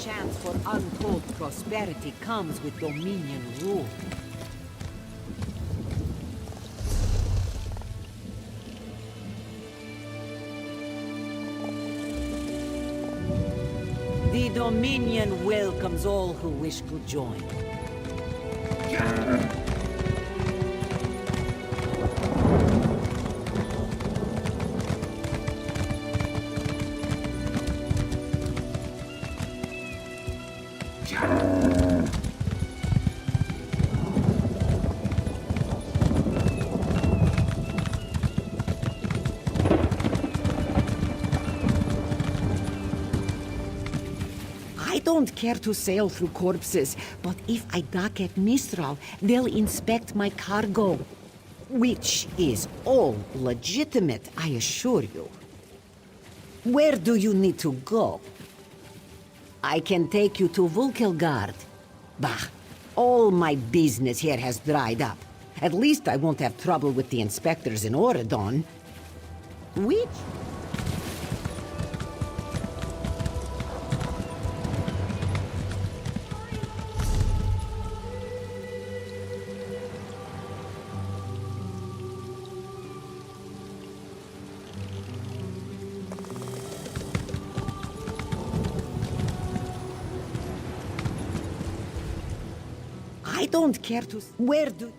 chance for untold prosperity comes with Dominion rule. The Dominion welcomes all who wish to join. I don't care to sail through corpses, but if I dock at Mistral, they'll inspect my cargo. Which is all legitimate, I assure you. Where do you need to go? I can take you to Vulkelgard. Bah, all my business here has dried up. At least I won't have trouble with the inspectors in Oredon. Which? I don't care to... Where do...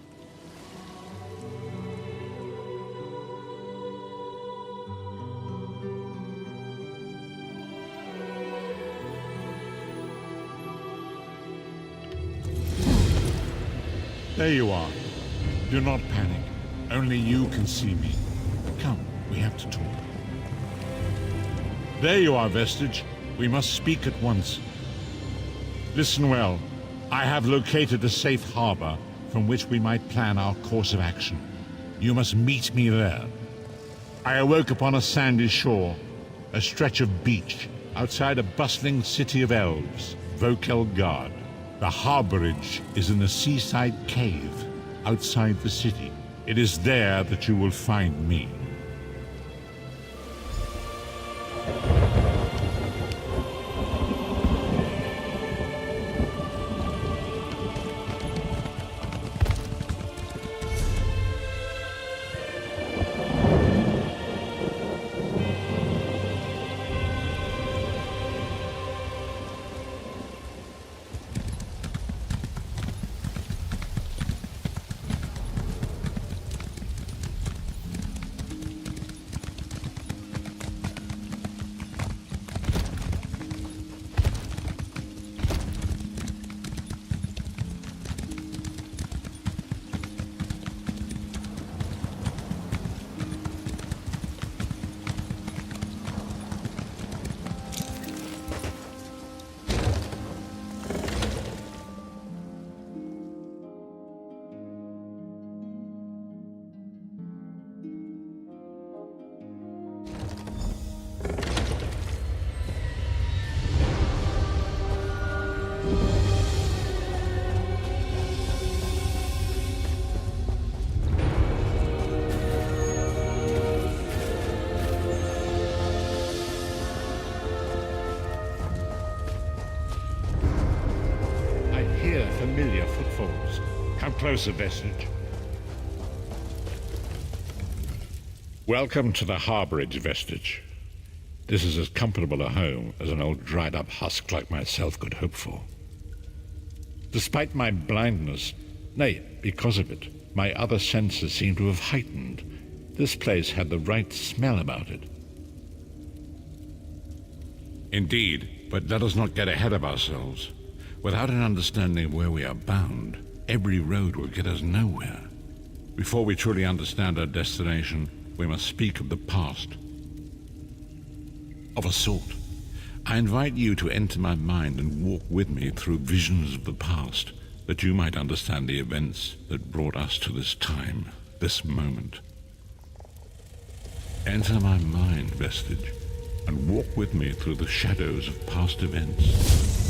There you are. Do not panic. Only you can see me. Come, we have to talk. There you are, Vestige. We must speak at once. Listen well. I have located a safe harbor from which we might plan our course of action. You must meet me there. I awoke upon a sandy shore, a stretch of beach, outside a bustling city of elves, Vulkelgard. The harborage is in a seaside cave outside the city. It is there that you will find me. Familiar footfalls. Come closer, Vestige. Welcome to the harborage, Vestige. This is as comfortable a home as an old dried-up husk like myself could hope for. Despite my blindness, nay, because of it, my other senses seem to have heightened. This place had the right smell about it. Indeed, but let us not get ahead of ourselves. Without an understanding of where we are bound, every road will get us nowhere. Before we truly understand our destination, we must speak of the past. Of a sort. I invite you to enter my mind and walk with me through visions of the past, that you might understand the events that brought us to this time, this moment. Enter my mind, Vestige, and walk with me through the shadows of past events.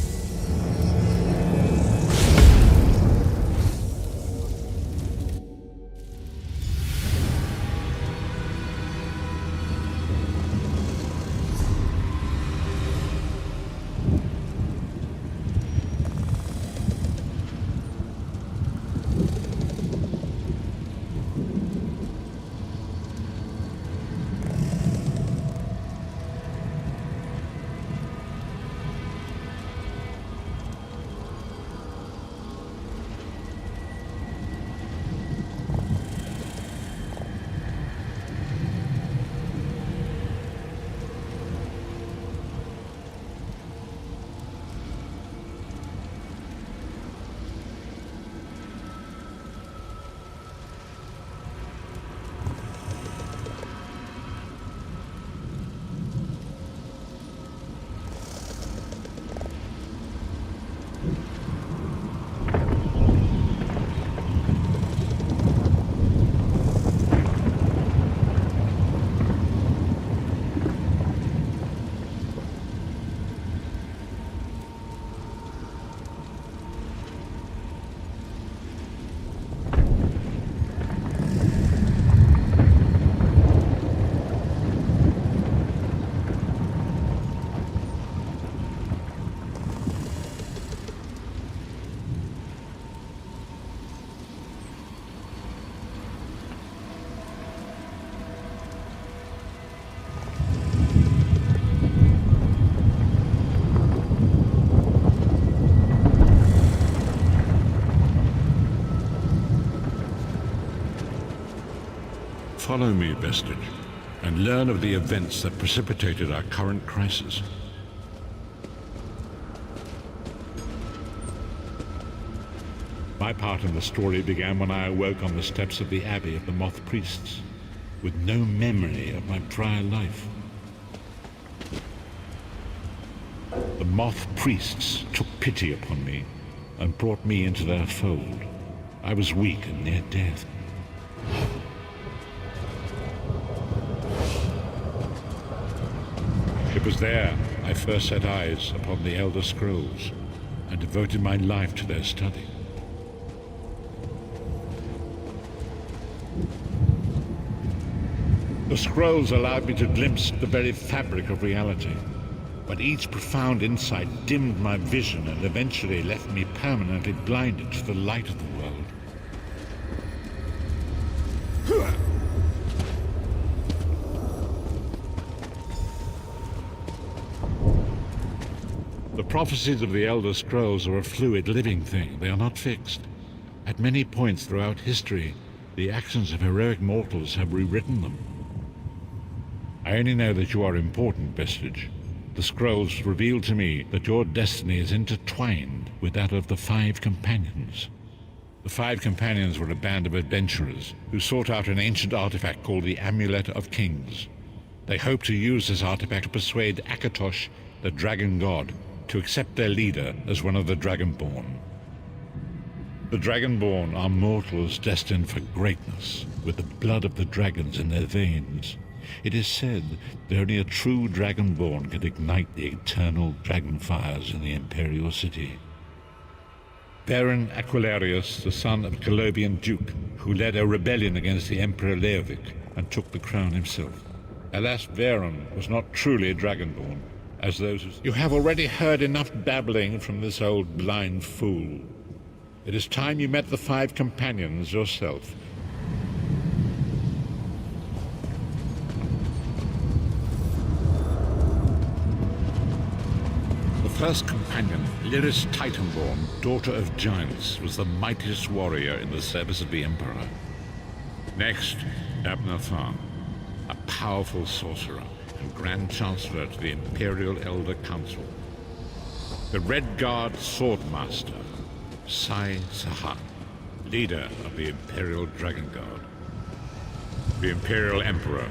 Follow me, Vestige, and learn of the events that precipitated our current crisis. My part in the story began when I awoke on the steps of the Abbey of the Moth Priests, with no memory of my prior life. The Moth Priests took pity upon me and brought me into their fold. I was weak and near death. It was there I first set eyes upon the Elder Scrolls and devoted my life to their study. The scrolls allowed me to glimpse the very fabric of reality, but each profound insight dimmed my vision and eventually left me permanently blinded to the light of the world. The prophecies of the Elder Scrolls are a fluid, living thing. They are not fixed. At many points throughout history, the actions of heroic mortals have rewritten them. I only know that you are important, Vestige. The scrolls reveal to me that your destiny is intertwined with that of the Five Companions. The Five Companions were a band of adventurers who sought out an ancient artifact called the Amulet of Kings. They hoped to use this artifact to persuade Akatosh, the dragon god, to accept their leader as one of the Dragonborn. The Dragonborn are mortals destined for greatness, with the blood of the dragons in their veins. It is said that only a true Dragonborn can ignite the eternal dragon fires in the Imperial City. Baron Aquilarius, the son of a Colobian duke, who led a rebellion against the Emperor Leovic and took the crown himself. Alas, Veron was not truly a Dragonborn, as those who... You have already heard enough babbling from this old blind fool. It is time you met the Five Companions yourself. The first companion, Lyris Titanborn, daughter of giants, was the mightiest warrior in the service of the Emperor. Next, Abnathan, a powerful sorcerer and Grand Chancellor to the Imperial Elder Council. The Red Guard Swordmaster, Sai Saha, leader of the Imperial Dragon Guard. The Imperial Emperor,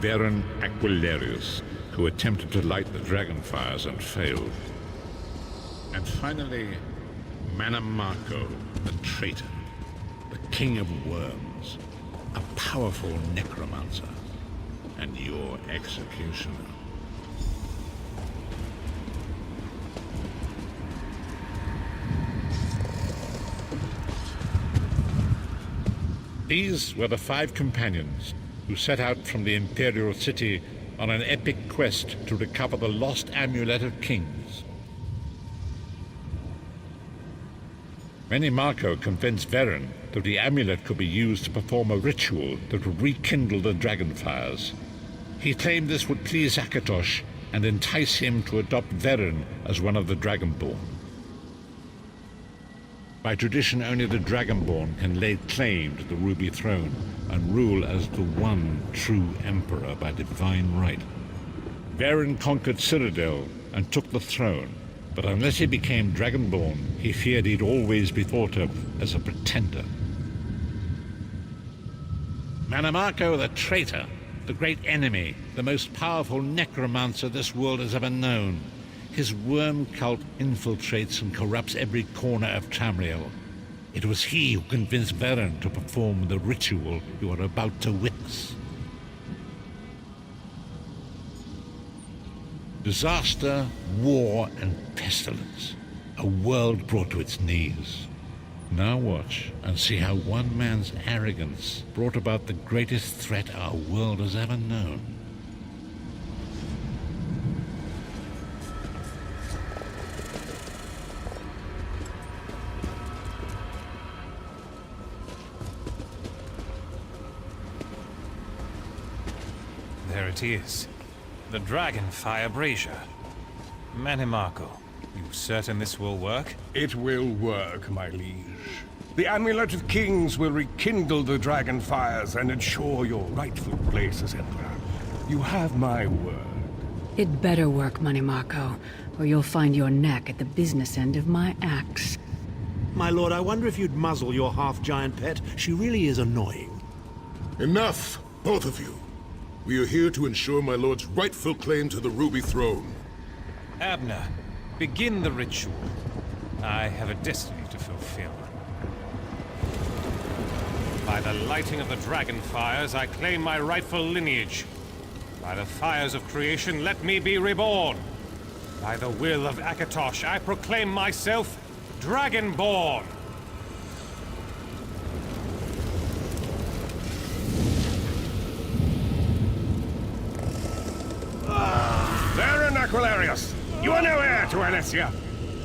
Baron Aquilarius, who attempted to light the dragon fires and failed. And finally, Manamako, the traitor, the king of worms, a powerful necromancer, and your executioner. These were the Five Companions who set out from the Imperial City on an epic quest to recover the lost Amulet of Kings. Manamako convinced Veron that the amulet could be used to perform a ritual that would rekindle the dragon fires. He claimed this would please Akatosh and entice him to adopt Veron as one of the Dragonborn. By tradition, only the Dragonborn can lay claim to the Ruby Throne and rule as the one true Emperor by divine right. Veron conquered Cyrodiil and took the throne, but unless he became Dragonborn, he feared he'd always be thought of as a pretender. Manamako the traitor, the great enemy, the most powerful necromancer this world has ever known. His worm cult infiltrates and corrupts every corner of Tamriel. It was he who convinced Veron to perform the ritual you are about to witness. Disaster, war, and pestilence. A world brought to its knees. Now watch and see how one man's arrogance brought about the greatest threat our world has ever known. There it is. The Dragonfire Brazier. Manamako, you certain this will work? It will work, my liege. The Amulet of Kings will rekindle the dragon fires and ensure your rightful place as Emperor. You have my word. It better work, Money Marco, or you'll find your neck at the business end of my axe. My lord, I wonder if you'd muzzle your half-giant pet. She really is annoying. Enough, both of you. We are here to ensure my lord's rightful claim to the Ruby Throne. Abner, begin the ritual. I have a destiny to fulfill. By the lighting of the dragon fires, I claim my rightful lineage. By the fires of creation, let me be reborn. By the will of Akatosh, I proclaim myself Dragonborn. Baron Aquilarius, you are no heir to Alessia.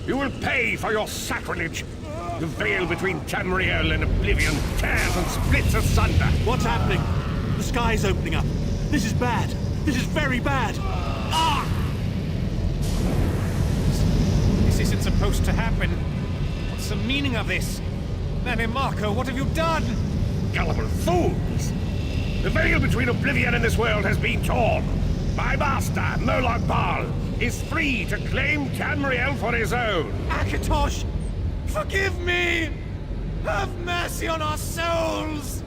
You will pay for your sacrilege. The veil between Tamriel and Oblivion tears and splits asunder. What's happening? The sky's opening up. This is bad. This is very bad. Ah! This isn't supposed to happen. What's the meaning of this? Manny Marco, what have you done? Gullible fools! The veil between Oblivion and this world has been torn. My master, Moloch Baal, is free to claim Tamriel for his own. Akatosh! Forgive me! Have mercy on our souls!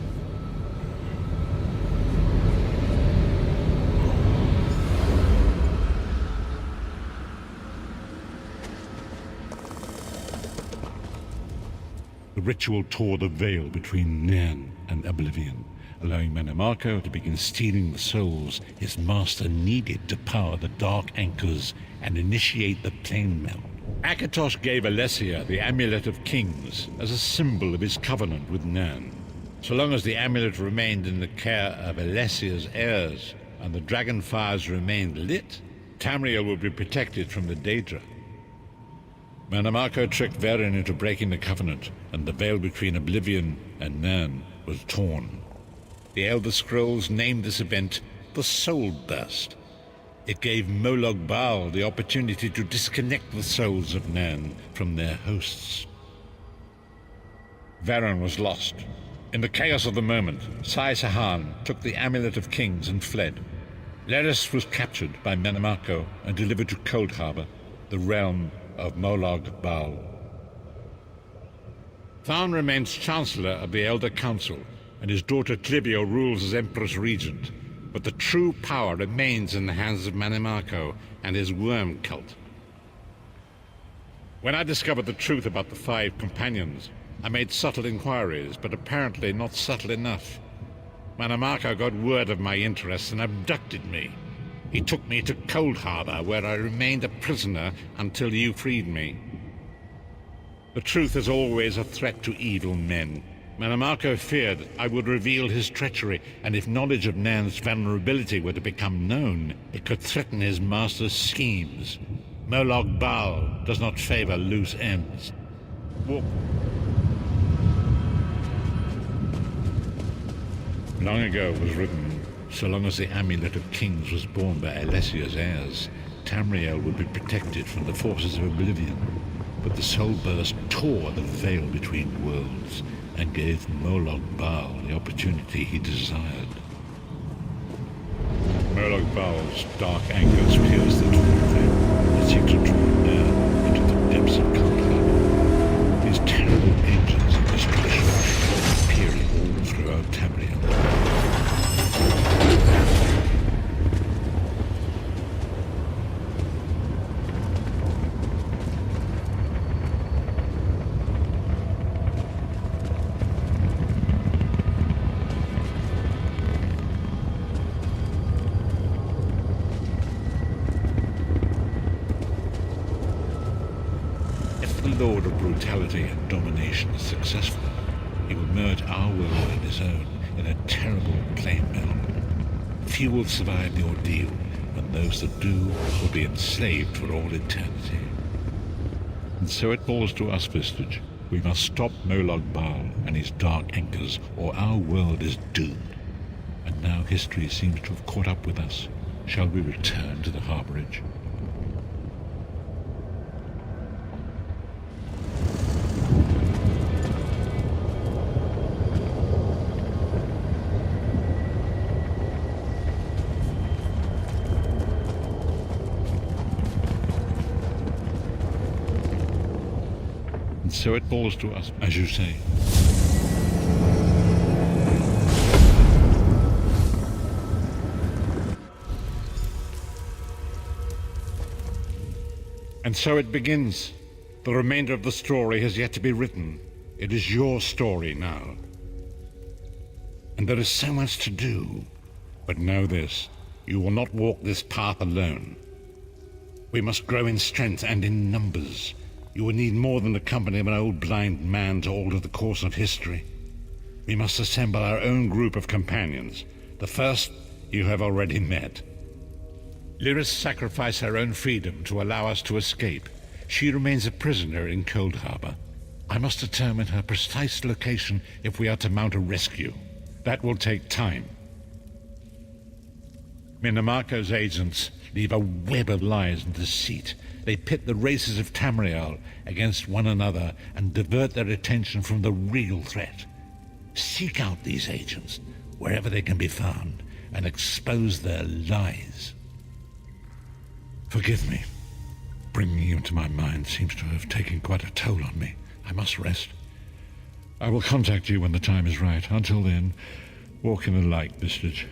The ritual tore the veil between Nairn and Oblivion, allowing Mannimarco to begin stealing the souls his master needed to power the Dark Anchors and initiate the plane meld. Akatosh gave Alessia the Amulet of Kings as a symbol of his covenant with Nairn. So long as the amulet remained in the care of Alessia's heirs and the dragon fires remained lit, Tamriel would be protected from the Daedra. Mannimarco tricked Varen into breaking the covenant, and the veil between Oblivion and Nairn was torn. The Elder Scrolls named this event the Soul Burst. It gave Moloch Baal the opportunity to disconnect the souls of Nairn from their hosts. Varen was lost. In the chaos of the moment, Sai Sahan took the Amulet of Kings and fled. Leris was captured by Mannimarco and delivered to Cold Harbor, the realm of Moloch Baal. Tharn remains Chancellor of the Elder Council, and his daughter Clivio rules as Empress Regent, but the true power remains in the hands of Mannimarco and his worm cult. When I discovered the truth about the 5 companions, I made subtle inquiries, but apparently not subtle enough. Mannimarco got word of my interests and abducted me. He took me to Cold Harbor, where I remained a prisoner until you freed me. The truth is always a threat to evil men. Mannimarco feared I would reveal his treachery, and if knowledge of Nairn's vulnerability were to become known, it could threaten his master's schemes. Moloch Baal does not favor loose ends. Long ago it was written, so long as the Amulet of Kings was borne by Alessia's heirs, Tamriel would be protected from the forces of Oblivion. But the Soul Burst tore the veil between worlds and gave Moloch Baal the opportunity he desired. Moloch Baal's dark anchors pierced the twin veil and seemed to draw Nairn into the depths of Cold Harbor. These terrible engines of destruction appearing all throughout Tamriel. Lord of brutality and domination is successful, he will merge our world and his own in a terrible plane meld. Few will survive the ordeal, and those that do will be enslaved for all eternity. And so it falls to us, Vistage. We must stop Moloch Baal and his dark anchors, or our world is doomed. And now history seems to have caught up with us. Shall we return to the harborage? so it falls to us, as you say. And so it begins. The remainder of the story has yet to be written. It is your story now. And there is so much to do. But know this, you will not walk this path alone. We must grow in strength and in numbers. You will need more than the company of an old blind man to alter the course of history. We must assemble our own group of companions. The first you have already met. Lyris sacrificed her own freedom to allow us to escape. She remains a prisoner in Cold Harbor. I must determine her precise location if we are to mount a rescue. That will take time. Minimarco's agents leave a web of lies and deceit. They pit the races of Tamriel against one another and divert their attention from the real threat. Seek out these agents, wherever they can be found, and expose their lies. Forgive me. Bringing you into my mind seems to have taken quite a toll on me. I must rest. I will contact you when the time is right. Until then, walk in the light, Vistage.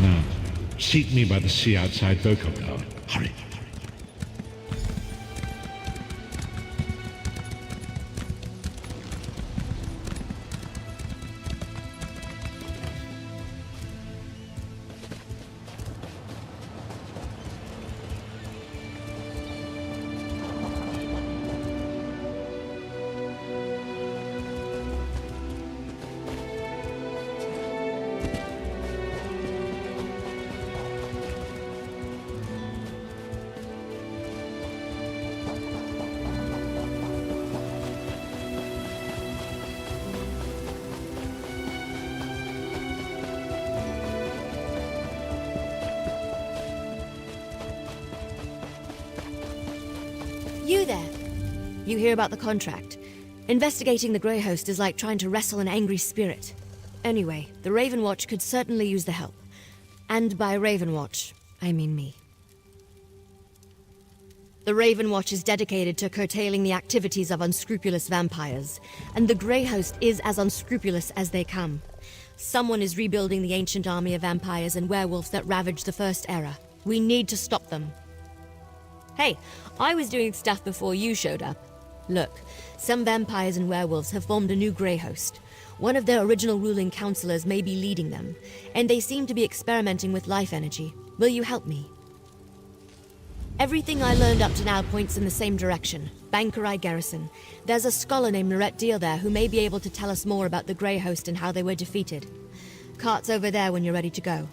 now. Seat me by the sea outside Vokal. Hurry. You there. You hear about the contract. Investigating the Grey Host is like trying to wrestle an angry spirit. Anyway, the Raven Watch could certainly use the help. And by Raven Watch, I mean me. The Raven Watch is dedicated to curtailing the activities of unscrupulous vampires, and the Grey Host is as unscrupulous as they come. Someone is rebuilding the ancient army of vampires and werewolves that ravaged the First Era. We need to stop them. Hey, I was doing stuff before you showed up. Look, some vampires and werewolves have formed a new Grey Host. One of their original ruling counselors may be leading them, and they seem to be experimenting with life energy. Will you help me? Everything I learned up to now points in the same direction. Bankerai Garrison. There's a scholar named Norette Deal there who may be able to tell us more about the Grey Host and how they were defeated. Cart's over there when you're ready to go.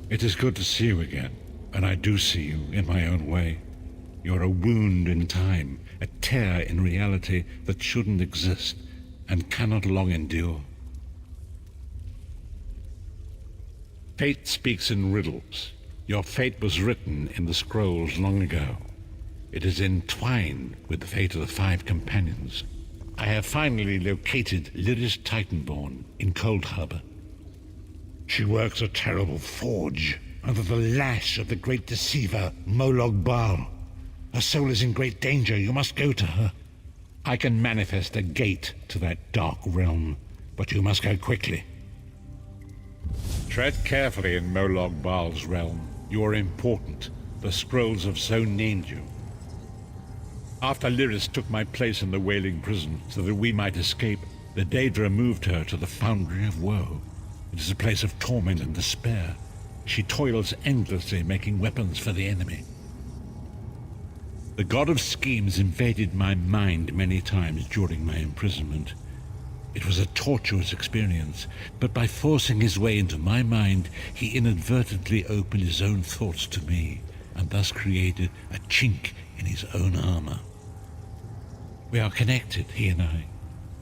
It is good to see you again, and I do see you in my own way. You're a wound in time, a tear in reality that shouldn't exist and cannot long endure. Fate speaks in riddles. Your fate was written in the scrolls long ago. It is entwined with the fate of the 5 companions. I have finally located Lyris Titanborn in Cold Harbor. She works a terrible forge under the lash of the great deceiver, Molog Baal. Her soul is in great danger. You must go to her. I can manifest a gate to that dark realm, but you must go quickly. Tread carefully in Molog Baal's realm. You are important. The scrolls have so named you. After Lyris took my place in the Wailing Prison so that we might escape, the Daedra moved her to the Foundry of Woe. It is a place of torment and despair. She toils endlessly making weapons for the enemy. The god of schemes invaded my mind many times during my imprisonment. It was a tortuous experience, but by forcing his way into my mind, he inadvertently opened his own thoughts to me, and thus created a chink in his own armor. We are connected, he and I.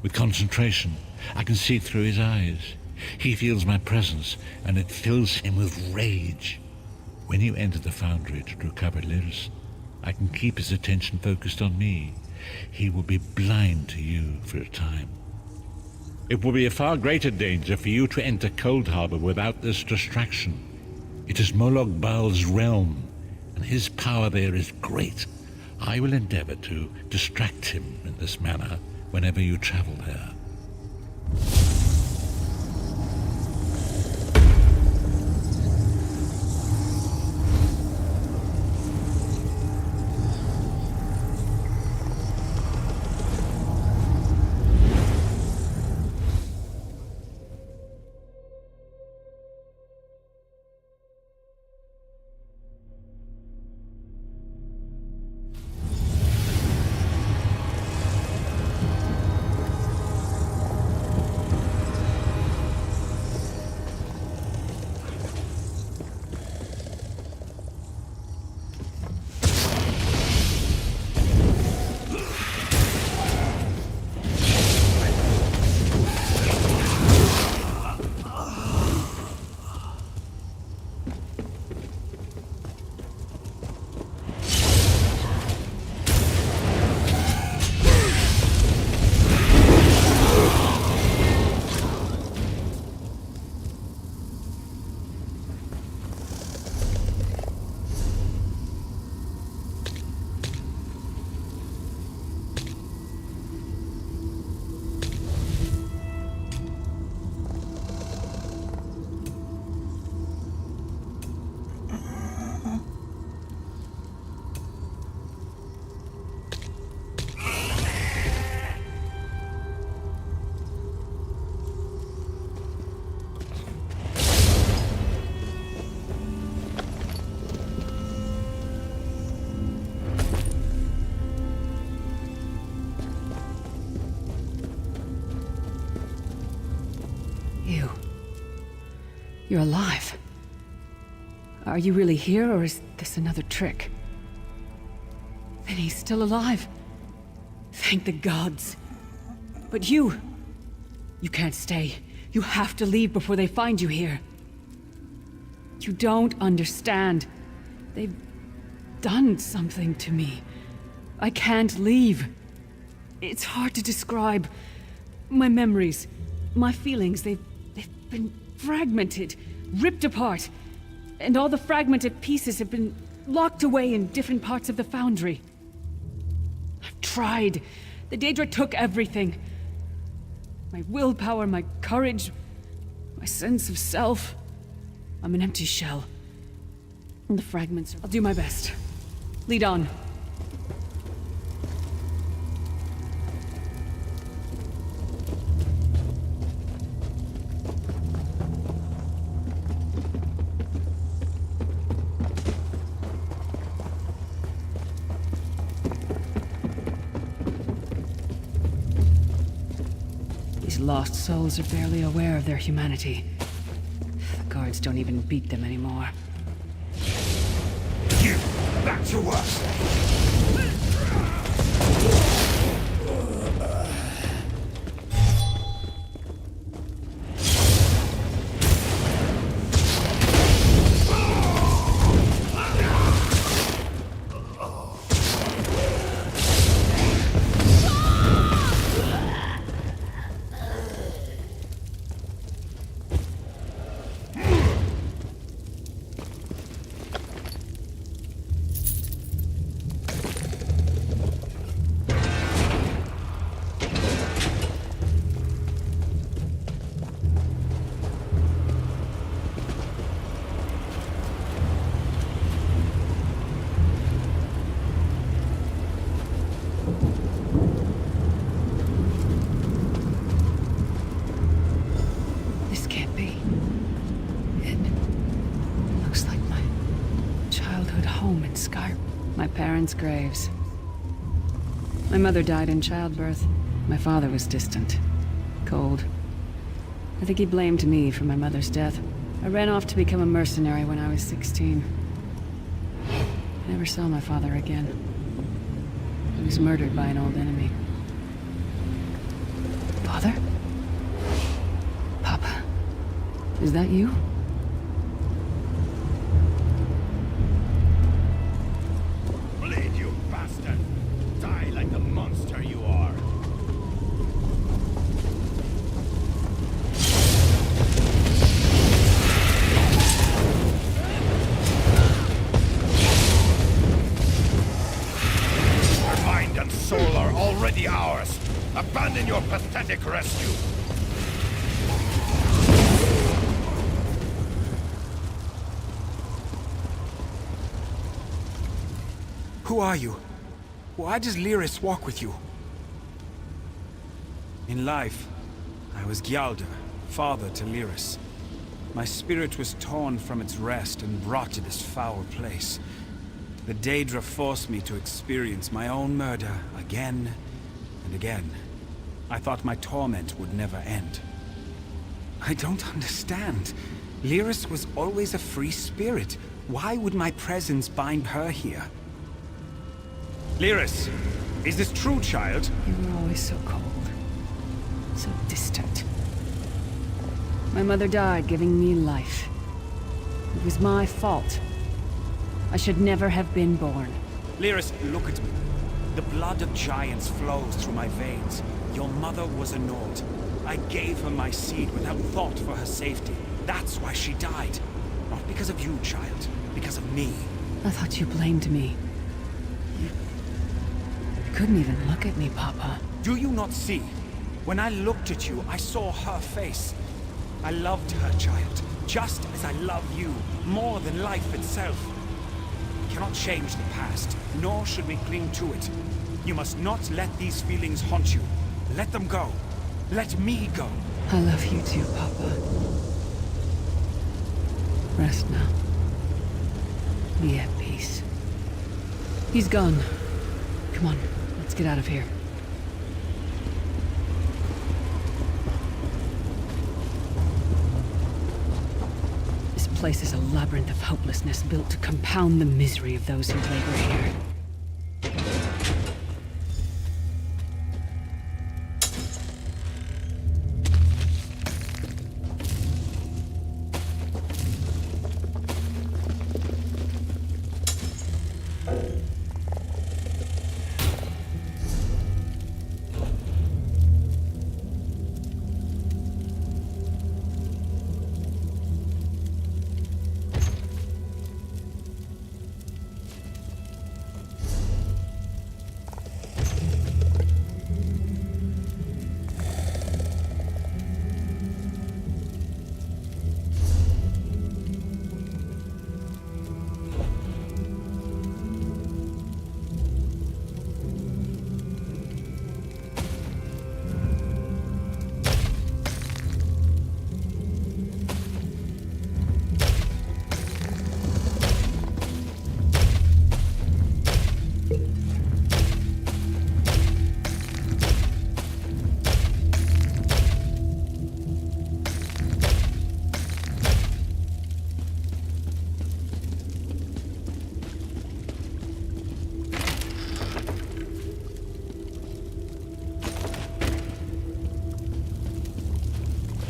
With concentration, I can see through his eyes. He feels my presence, and it fills him with rage. When you enter the foundry to recover Lyris, I can keep his attention focused on me. He will be blind to you for a time. It will be a far greater danger for you to enter Cold Harbor without this distraction. It is Molog Baal's realm, and his power there is great. I will endeavor to distract him in this manner whenever you travel there. You're alive. Are you really here, or is this another trick? Then he's still alive. Thank the gods. But you can't stay. You have to leave before they find you here. You don't understand. They've done something to me. I can't leave. It's hard to describe. My memories, my feelings, they've been fragmented, ripped apart. And all the fragmented pieces have been locked away in different parts of the foundry. I've tried. The Daedra took everything. My willpower, my courage, my sense of self. I'm an empty shell. And the fragments, I'll do my best. Lead on. These lost souls are barely aware of their humanity. The guards don't even beat them anymore. You, back to work! This can't be. It looks like my childhood home in Skyrim. My parents' graves. My mother died in childbirth. My father was distant. Cold. I think he blamed me for my mother's death. I ran off to become a mercenary when I was 16. I never saw my father again. He was murdered by an old enemy. Father? Papa? Is that you? Bleed, you bastard! Die like the monster you are! Our mind and soul are already ours! Abandon your pathetic rescue! Who are you? Why does Lyris walk with you? In life, I was Gyalda, father to Lyris. My spirit was torn from its rest and brought to this foul place. The Daedra forced me to experience my own murder again and again. I thought my torment would never end. I don't understand. Lyris was always a free spirit. Why would my presence bind her here? Lyris, is this true, child? You were always so cold. So distant. My mother died giving me life. It was my fault. I should never have been born. Lyris, look at me. The blood of giants flows through my veins. Your mother was a Nord. I gave her my seed without thought for her safety. That's why she died. Not because of you, child. Because of me. I thought you blamed me. You couldn't even look at me, Papa. Do you not see? When I looked at you, I saw her face. I loved her, child. Just as I love you. More than life itself. We cannot change the past, nor should we cling to it. You must not let these feelings haunt you. Let them go. Let me go. I love you too, Papa. Rest now. Be at peace. He's gone. Come on, let's get out of here. This place is a labyrinth of hopelessness built to compound the misery of those who labor here.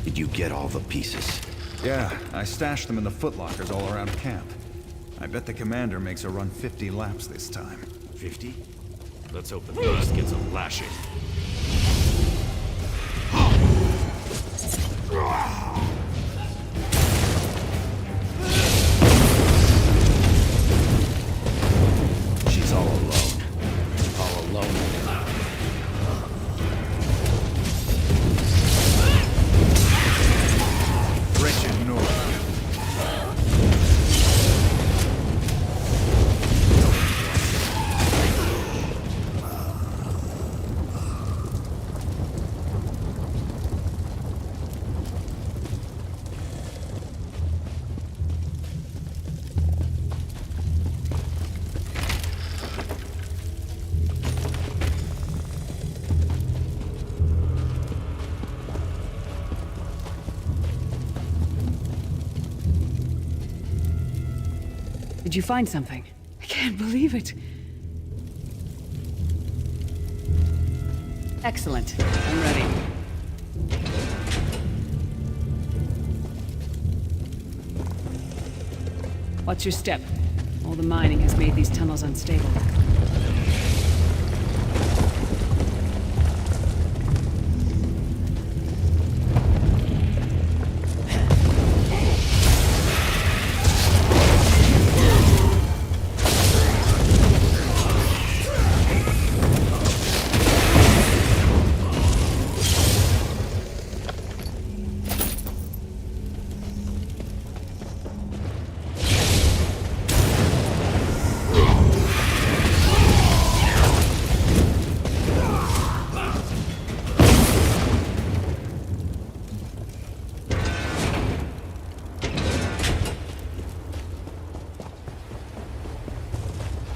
Did you get all the pieces? Yeah, I stashed them in the footlockers all around camp. I bet the commander makes a run 50 laps this time. 50? Let's hope the beast gets a lashing. She's all alone. All alone. Wretched North. Did you find something? I can't believe it. Excellent. I'm ready. What's your step? All the mining has made these tunnels unstable.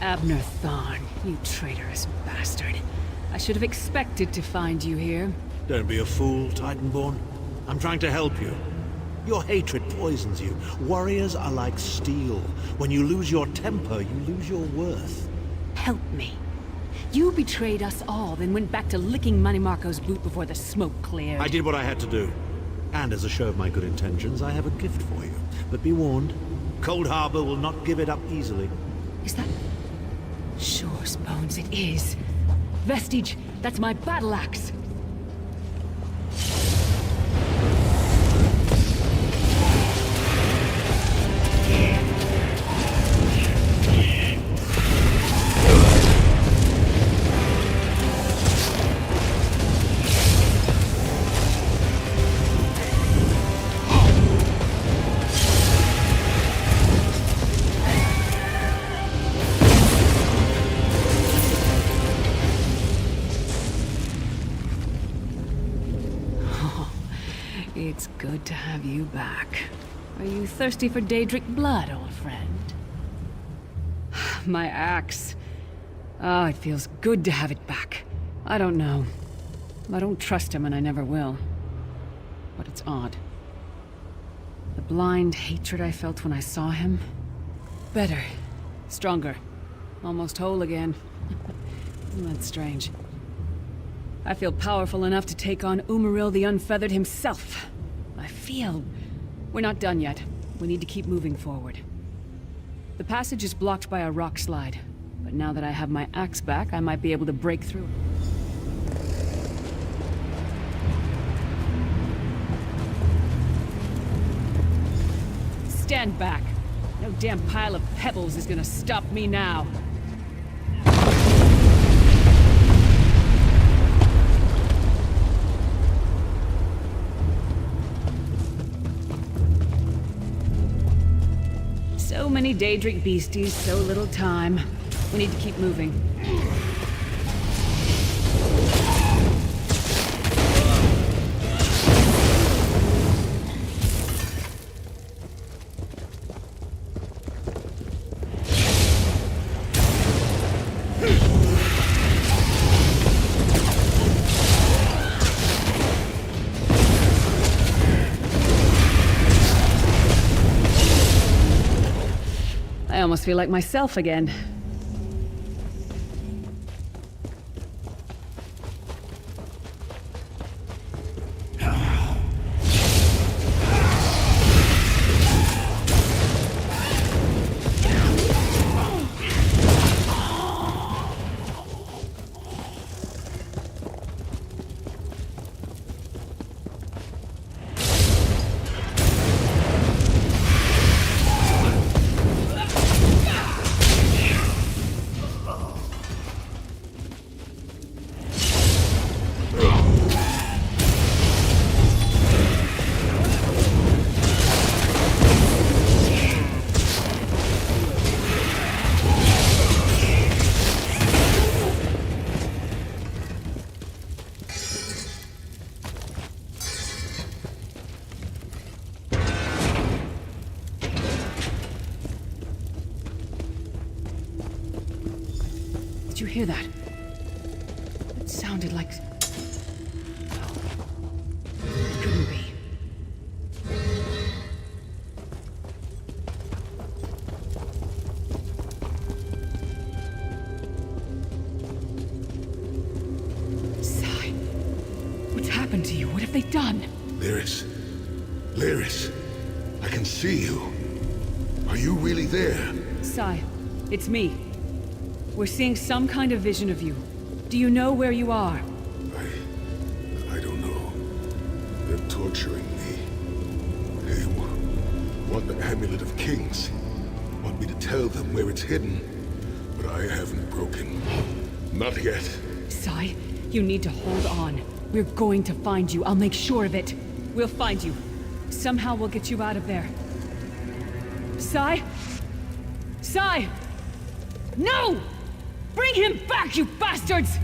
Abner Thorn, you traitorous bastard. I should have expected to find you here. Don't be a fool, Titanborn. I'm trying to help you. Your hatred poisons you. Warriors are like steel. When you lose your temper, you lose your worth. Help me. You betrayed us all, then went back to licking Manny Marco's boot before the smoke cleared. I did what I had to do. And as a show of my good intentions, I have a gift for you. But be warned, Cold Harbor will not give it up easily. Is that... Sure, Bones, it is. Vestige, that's my battle axe. It's good to have you back. Are you thirsty for Daedric blood, old friend? My axe. Oh, it feels good to have it back. I don't know. I don't trust him and I never will. But it's odd. The blind hatred I felt when I saw him. Better. Stronger. Almost whole again. Isn't that strange? I feel powerful enough to take on Umaril the Unfeathered himself. I feel... We're not done yet. We need to keep moving forward. The passage is blocked by a rock slide, but now that I have my axe back, I might be able to break through. Stand back. No damn pile of pebbles is gonna stop me now. So many Daedric beasties, so little time. We need to keep moving. I almost feel like myself again. hear that? It sounded like... No. It couldn't be. Sai, what's happened to you? What have they done? Lyris. Lyris. I can see you. Are you really there? Sai, it's me. We're seeing some kind of vision of you. Do you know where you are? I don't know. They're torturing me. They want the Amulet of Kings. Want me to tell them where it's hidden. But I haven't broken. Not yet. Sai, you need to hold on. We're going to find you. I'll make sure of it. We'll find you. Somehow we'll get you out of there. Sai? Sai! No! Bring him back, you bastards!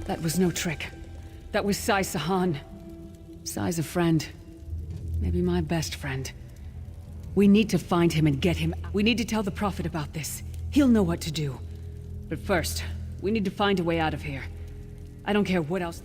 That was no trick. That was Sai Sahan. Sai's a friend. Maybe my best friend. We need to find him and get him. We need to tell the Prophet about this. He'll know what to do. But first, we need to find a way out of here. I don't care what else...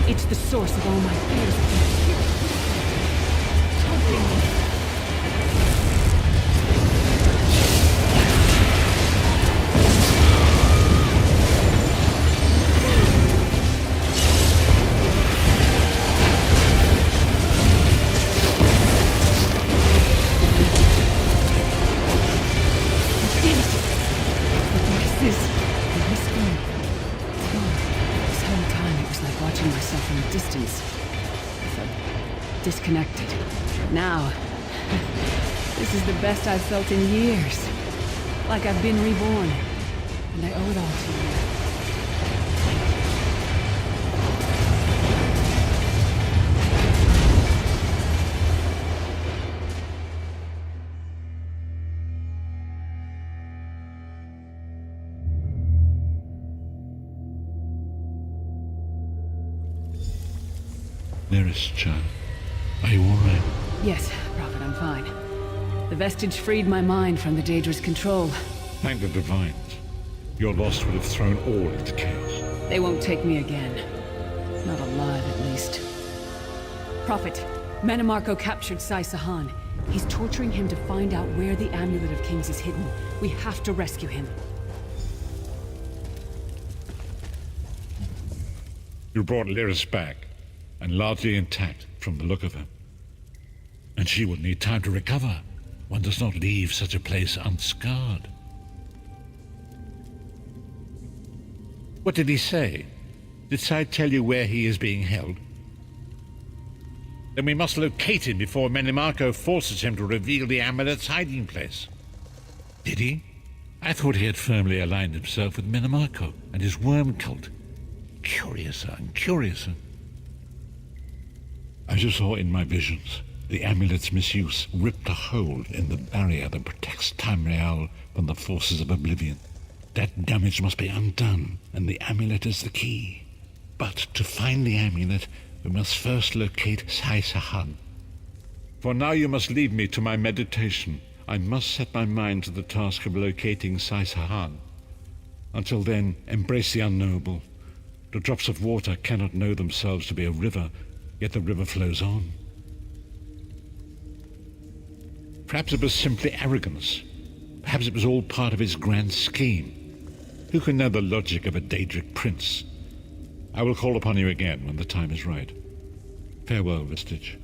It's the source of all my fears. Helping me. Disconnected. Now, this is the best I've felt in years. Like I've been reborn. And I owe it all to you. Lyris, Chan. Are you all right? Yes, Prophet, I'm fine. The vestige freed my mind from the Daedra's control. Thank the Divines. Your loss would have thrown all into chaos. They won't take me again. Not alive, at least. Prophet, Manamarco captured Sai Sahan. He's torturing him to find out where the Amulet of Kings is hidden. We have to rescue him. You brought Lyris back, and largely intact from the look of her. And she will need time to recover. One does not leave such a place unscarred. What did he say? Did Sai tell you where he is being held? Then we must locate him before Menimarco forces him to reveal the amulet's hiding place. Did he? I thought he had firmly aligned himself with Menimarco and his worm cult. Curiouser and curiouser. As you saw in my visions, the amulet's misuse ripped a hole in the barrier that protects Tamriel from the forces of oblivion. That damage must be undone, and the amulet is the key. But to find the amulet, we must first locate Sai Sahan. For now you must leave me to my meditation. I must set my mind to the task of locating Sai Sahan. Until then, embrace the unknowable. The drops of water cannot know themselves to be a river, yet the river flows on. Perhaps it was simply arrogance. Perhaps it was all part of his grand scheme. Who can know the logic of a Daedric prince? I will call upon you again when the time is right. Farewell, Vestige.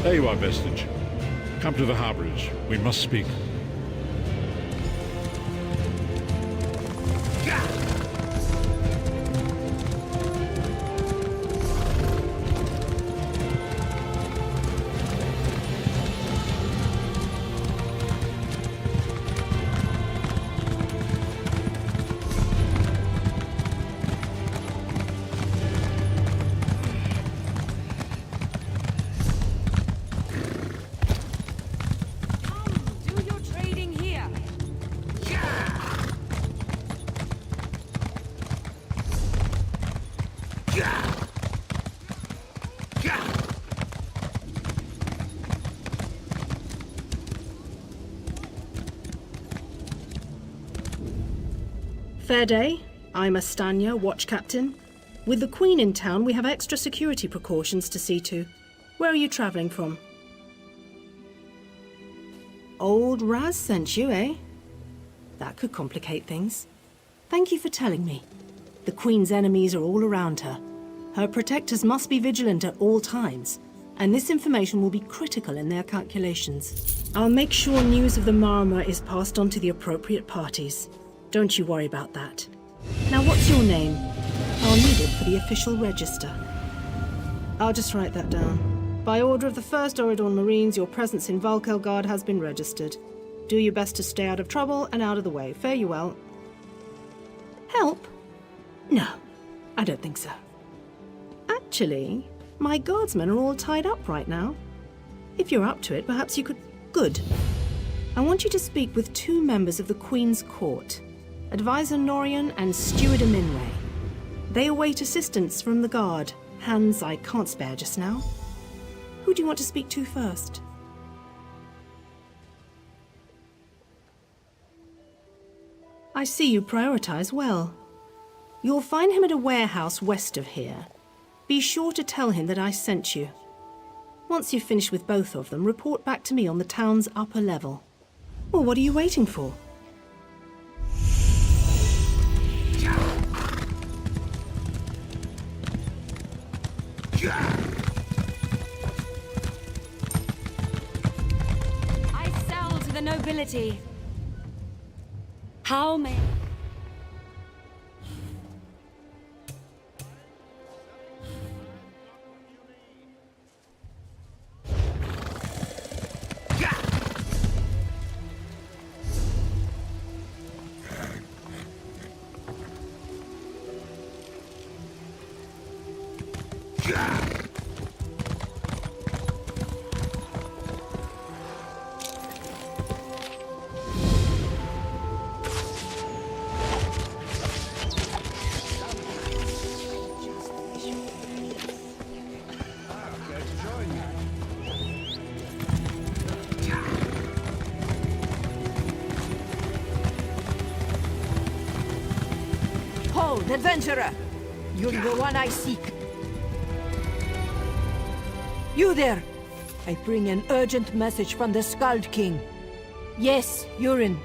There you are, Vestige. Come to the harborage. We must speak. Fair day. I'm Astanya, watch captain. With the Queen in town, we have extra security precautions to see to. Where are you travelling from? Old Raz sent you, eh? That could complicate things. Thank you for telling me. The Queen's enemies are all around her. Her protectors must be vigilant at all times, and this information will be critical in their calculations. I'll make sure news of the Marama is passed on to the appropriate parties. Don't you worry about that. Now, what's your name? I'll need it for the official register. I'll just write that down. By order of the 1st Oridon Marines, your presence in Valkelgard has been registered. Do your best to stay out of trouble and out of the way. Fare you well. Help? No, I don't think so. Actually, my guardsmen are all tied up right now. If you're up to it, perhaps you could... Good. I want you to speak with 2 members of the Queen's Court. Advisor Norian and Steward Aminway. They await assistance from the guard. Hands I can't spare just now. Who do you want to speak to first? I see you prioritize well. You'll find him at a warehouse west of here. Be sure to tell him that I sent you. Once you've finished with both of them, report back to me on the town's upper level. Well, what are you waiting for? I sell to the nobility. How may... Behold, adventurer! You're the one I seek. You there! I bring an urgent message from the Skald King. Yes, Urin,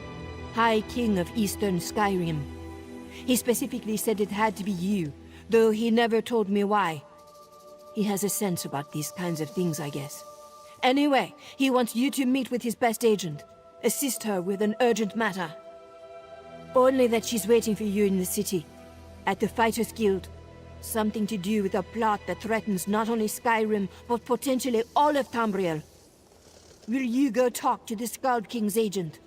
High King of Eastern Skyrim. He specifically said it had to be you, though he never told me why. He has a sense about these kinds of things, I guess. Anyway, he wants you to meet with his best agent. Assist her with an urgent matter. Only that she's waiting for you in the city, at the Fighters Guild. Something to do with a plot that threatens not only Skyrim, but potentially all of Tamriel. Will you go talk to the Skald King's agent?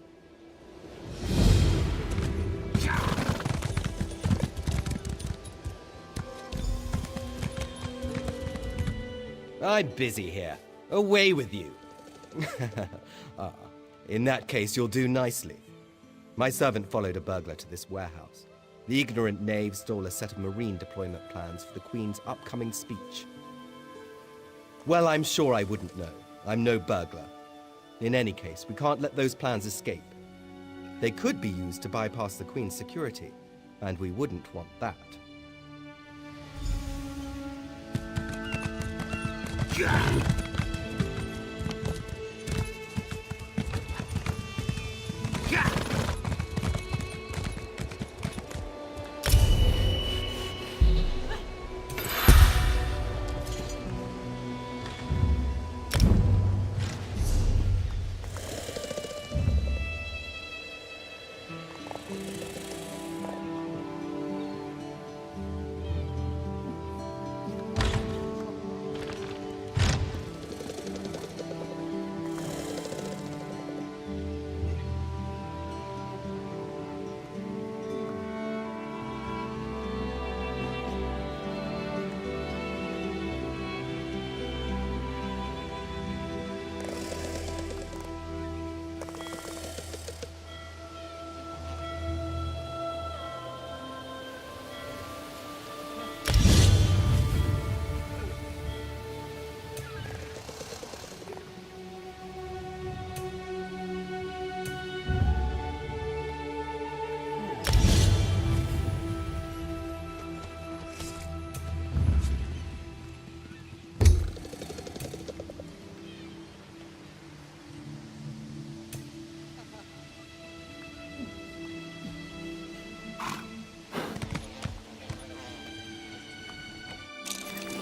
I'm busy here. Away with you. In that case, you'll do nicely. My servant followed a burglar to this warehouse. The ignorant knave stole a set of marine deployment plans for the Queen's upcoming speech. Well, I'm sure I wouldn't know. I'm no burglar. In any case, we can't let those plans escape. They could be used to bypass the Queen's security, and we wouldn't want that.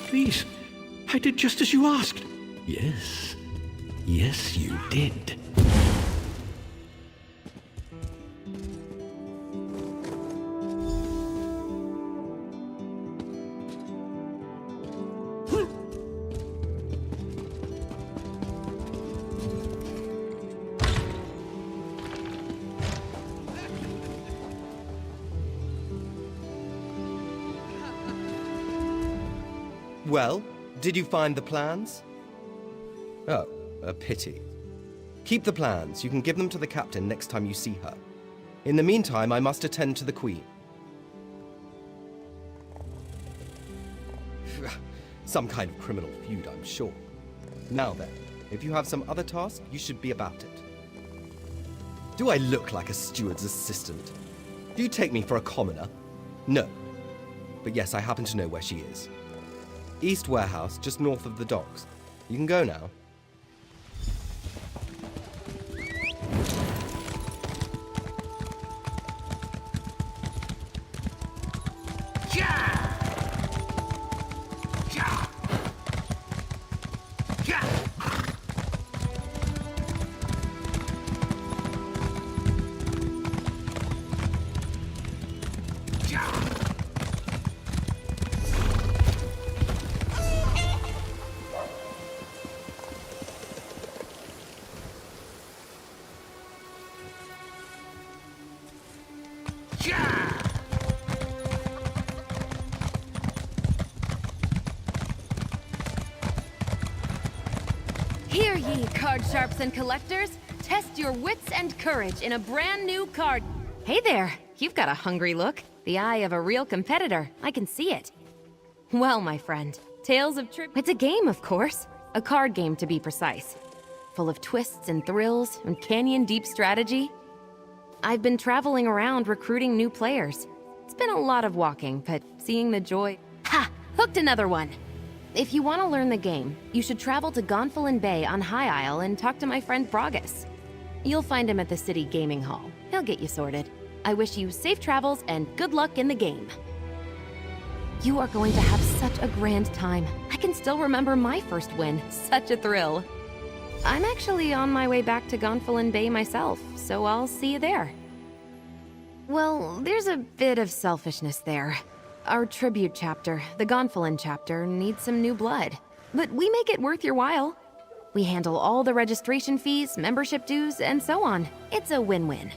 Please, I did just as you asked. Yes. Yes, you did. Well, did you find the plans? Oh, a pity. Keep the plans. You can give them to the captain next time you see her. In the meantime, I must attend to the Queen. Some kind of criminal feud, I'm sure. Now then, if you have some other task, you should be about it. Do I look like a steward's assistant? Do you take me for a commoner? No. But yes, I happen to know where she is. East Warehouse, just north of the docks. You can go now. Here, ye card sharps and collectors, test your wits and courage in a brand new card. Hey there, you've got a hungry look. The eye of a real competitor, I can see it. Well, my friend, Tales of Trib... It's a game, of course. A card game, to be precise. Full of twists and thrills and canyon-deep strategy. I've been traveling around recruiting new players. It's been a lot of walking, but seeing the joy... Ha! Hooked another one! If you want to learn the game, you should travel to Gonfalon Bay on High Isle and talk to my friend Bragus. You'll find him at the City Gaming Hall. He'll get you sorted. I wish you safe travels and good luck in the game. You are going to have such a grand time. I can still remember my first win. Such a thrill. I'm actually on my way back to Gonfalon Bay myself, so I'll see you there. Well, there's a bit of selfishness there. Our tribute chapter, the Gonfalon chapter, needs some new blood. But we make it worth your while. We handle all the registration fees, membership dues, and so on. It's a win-win.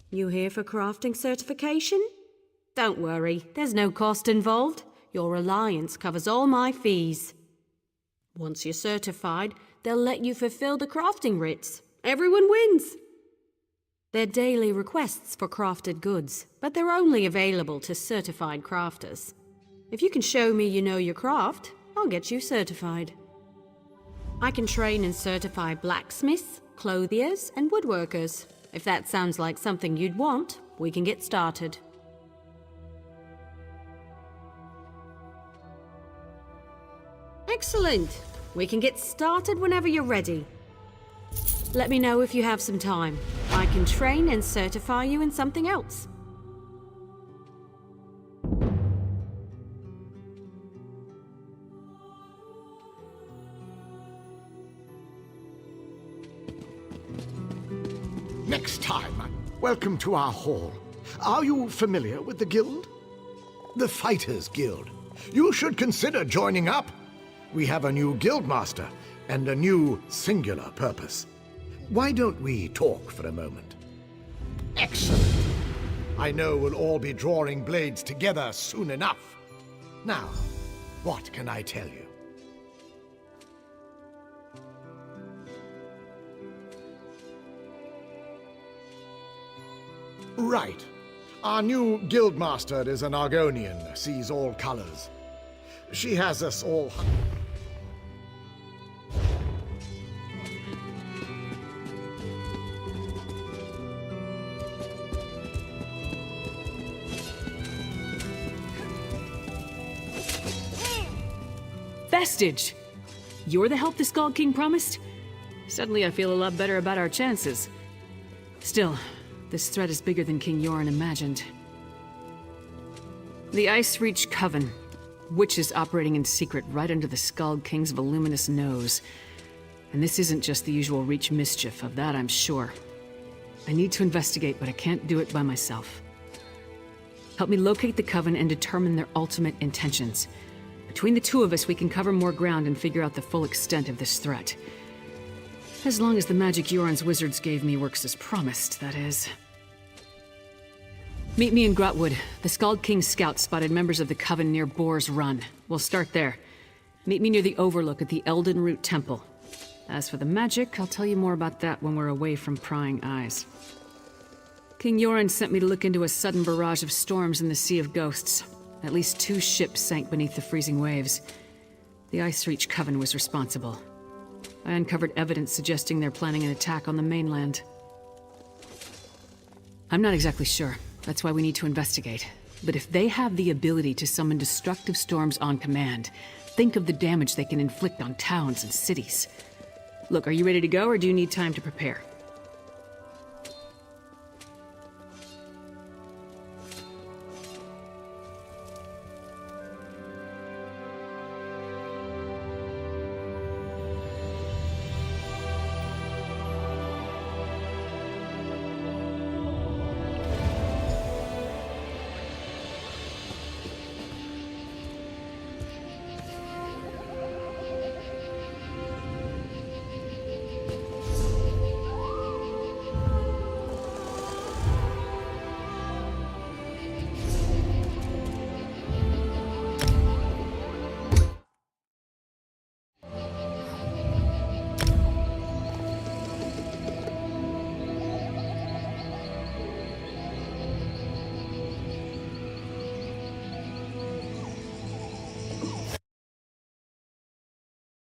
You here for crafting certification? Don't worry, there's no cost involved. Your alliance covers all my fees. Once you're certified, they'll let you fulfill the crafting writs. Everyone wins. They're daily requests for crafted goods, but they're only available to certified crafters. If you can show me you know your craft, I'll get you certified. I can train and certify blacksmiths, clothiers, and woodworkers. If that sounds like something you'd want, we can get started. Excellent! We can get started whenever you're ready. Let me know if you have some time. I can train and certify you in something else. Next time, welcome to our hall. Are you familiar with the guild? The Fighters Guild. You should consider joining up. We have a new guildmaster and a new singular purpose. Why don't we talk for a moment? Excellent. I know we'll all be drawing blades together soon enough. Now, what can I tell you? Right. Our new guildmaster is an Argonian, sees all colors. She has us all... Vestige! You're the help the Skald King promised? Suddenly I feel a lot better about our chances. Still, this threat is bigger than King Yoren imagined. The Ice Reach Coven. Witches operating in secret right under the Skald King's voluminous nose. And this isn't just the usual Reach mischief, of that I'm sure. I need to investigate, but I can't do it by myself. Help me locate the Coven and determine their ultimate intentions. Between the two of us, we can cover more ground and figure out the full extent of this threat. As long as the magic Yoren's wizards gave me works as promised, that is. Meet me in Grotwood. The Skald King's scouts spotted members of the Coven near Boar's Run. We'll start there. Meet me near the Overlook at the Elden Root Temple. As for the magic, I'll tell you more about that when we're away from prying eyes. King Yoren sent me to look into a sudden barrage of storms in the Sea of Ghosts. At least 2 ships sank beneath the freezing waves. The Ice Reach Coven was responsible. I uncovered evidence suggesting they're planning an attack on the mainland. I'm not exactly sure. That's why we need to investigate. But if they have the ability to summon destructive storms on command, think of the damage they can inflict on towns and cities. Look, are you ready to go, or do you need time to prepare?